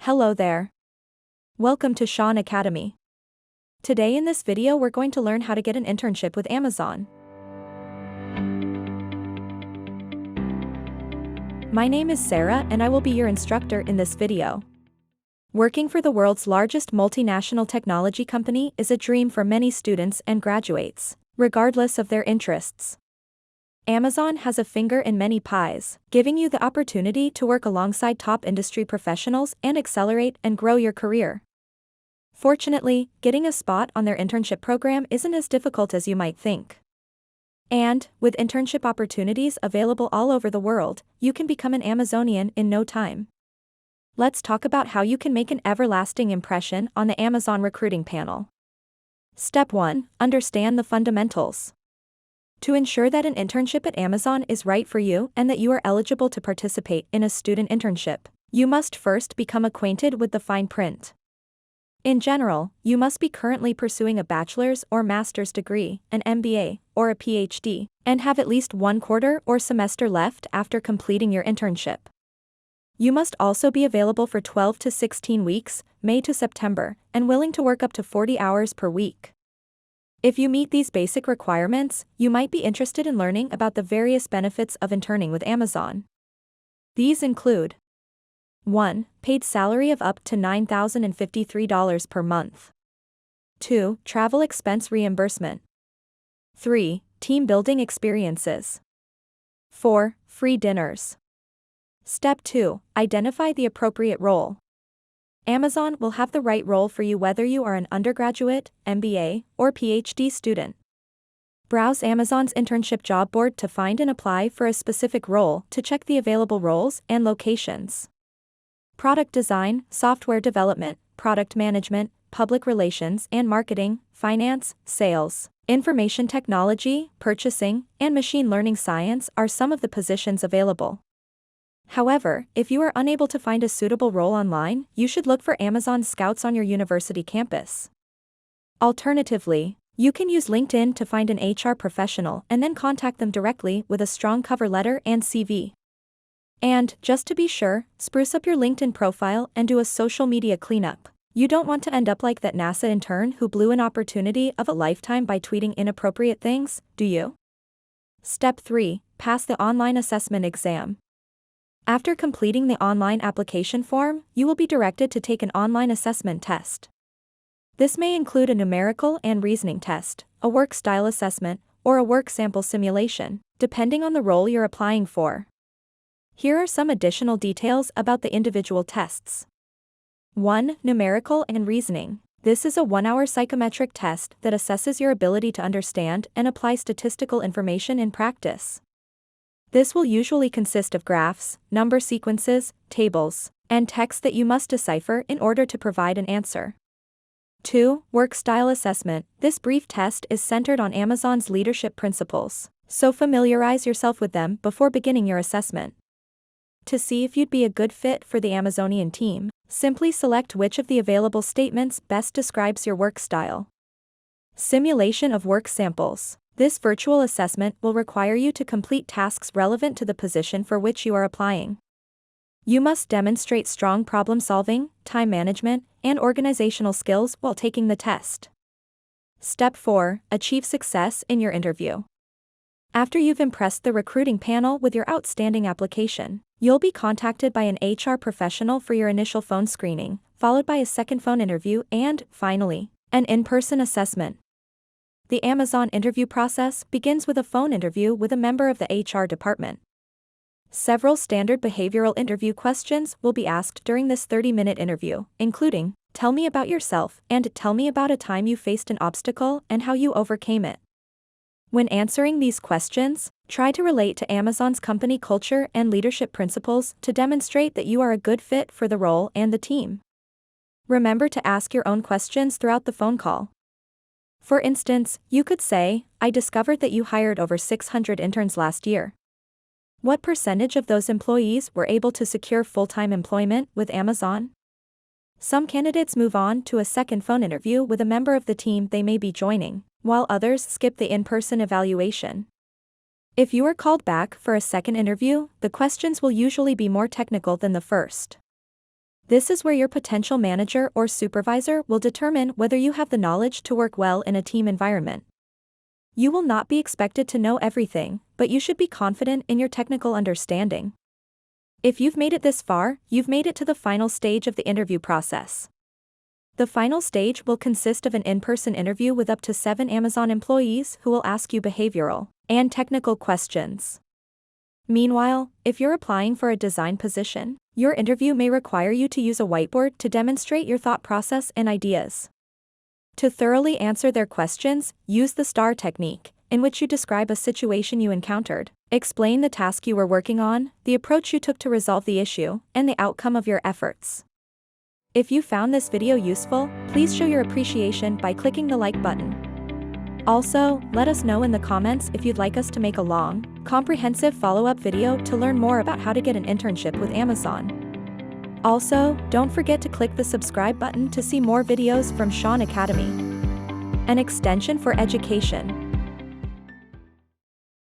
Hello there. Welcome to Shaun Academy. Today in this video we're going to learn how to get an internship with Amazon. My name is Sarah and I will be your instructor in this video. Working for the world's largest multinational technology company is a dream for many students and graduates, regardless of their interests. Amazon has a finger in many pies, giving you the opportunity to work alongside top industry professionals and accelerate and grow your career. Fortunately, getting a spot on their internship program isn't as difficult as you might think. And, with internship opportunities available all over the world, you can become an Amazonian in no time. Let's talk about how you can make an everlasting impression on the Amazon recruiting panel. Step 1. Understand the fundamentals. To ensure that an internship at Amazon is right for you and that you are eligible to participate in a student internship, you must first become acquainted with the fine print. In general, you must be currently pursuing a bachelor's or master's degree, an MBA, or a PhD, and have at least 1 quarter or semester left after completing your internship. You must also be available for 12 to 16 weeks, May to September, and willing to work up to 40 hours per week. If you meet these basic requirements, you might be interested in learning about the various benefits of interning with Amazon. These include 1. Paid salary of up to $9,053 per month. 2. Travel expense reimbursement. 3. Team building experiences. 4. Free dinners. Step 2. Identify the appropriate role. Amazon will have the right role for you whether you are an undergraduate, MBA, or PhD student. Browse Amazon's internship job board to find and apply for a specific role to check the available roles and locations. Product design, software development, product management, public relations and marketing, finance, sales, information technology, purchasing, and machine learning science are some of the positions available. However, if you are unable to find a suitable role online, you should look for Amazon Scouts on your university campus. Alternatively, you can use LinkedIn to find an HR professional and then contact them directly with a strong cover letter and CV. And, just to be sure, spruce up your LinkedIn profile and do a social media cleanup. You don't want to end up like that NASA intern who blew an opportunity of a lifetime by tweeting inappropriate things, do you? Step 3. Pass the online assessment exam. After completing the online application form, you will be directed to take an online assessment test. This may include a numerical and reasoning test, a work style assessment, or a work sample simulation, depending on the role you're applying for. Here are some additional details about the individual tests. 1. Numerical and reasoning. This is a 1-hour psychometric test that assesses your ability to understand and apply statistical information in practice. This will usually consist of graphs, number sequences, tables, and text that you must decipher in order to provide an answer. 2. Work style assessment. This brief test is centered on Amazon's leadership principles, so familiarize yourself with them before beginning your assessment. To see if you'd be a good fit for the Amazonian team, simply select which of the available statements best describes your work style. Simulation of work samples. This virtual assessment will require you to complete tasks relevant to the position for which you are applying. You must demonstrate strong problem-solving, time management, and organizational skills while taking the test. Step 4. Achieve success in your interview. After you've impressed the recruiting panel with your outstanding application, you'll be contacted by an HR professional for your initial phone screening, followed by a second phone interview and, finally, an in-person assessment. The Amazon interview process begins with a phone interview with a member of the HR department. Several standard behavioral interview questions will be asked during this 30-minute interview, including, tell me about yourself and tell me about a time you faced an obstacle and how you overcame it. When answering these questions, try to relate to Amazon's company culture and leadership principles to demonstrate that you are a good fit for the role and the team. Remember to ask your own questions throughout the phone call. For instance, you could say, I discovered that you hired over 600 interns last year. What percentage of those employees were able to secure full-time employment with Amazon? Some candidates move on to a second phone interview with a member of the team they may be joining, while others skip the in-person evaluation. If you are called back for a second interview, the questions will usually be more technical than the first. This is where your potential manager or supervisor will determine whether you have the knowledge to work well in a team environment. You will not be expected to know everything, but you should be confident in your technical understanding. If you've made it this far, you've made it to the final stage of the interview process. The final stage will consist of an in-person interview with up to 7 Amazon employees who will ask you behavioral and technical questions. Meanwhile, if you're applying for a design position, your interview may require you to use a whiteboard to demonstrate your thought process and ideas. To thoroughly answer their questions, use the STAR technique, in which you describe a situation you encountered, explain the task you were working on, the approach you took to resolve the issue, and the outcome of your efforts. If you found this video useful, please show your appreciation by clicking the like button. Also, let us know in the comments if you'd like us to make a long, comprehensive follow-up video to learn more about how to get an internship with Amazon. Also, don't forget to click the subscribe button to see more videos from Shaun Academy, an extension for education.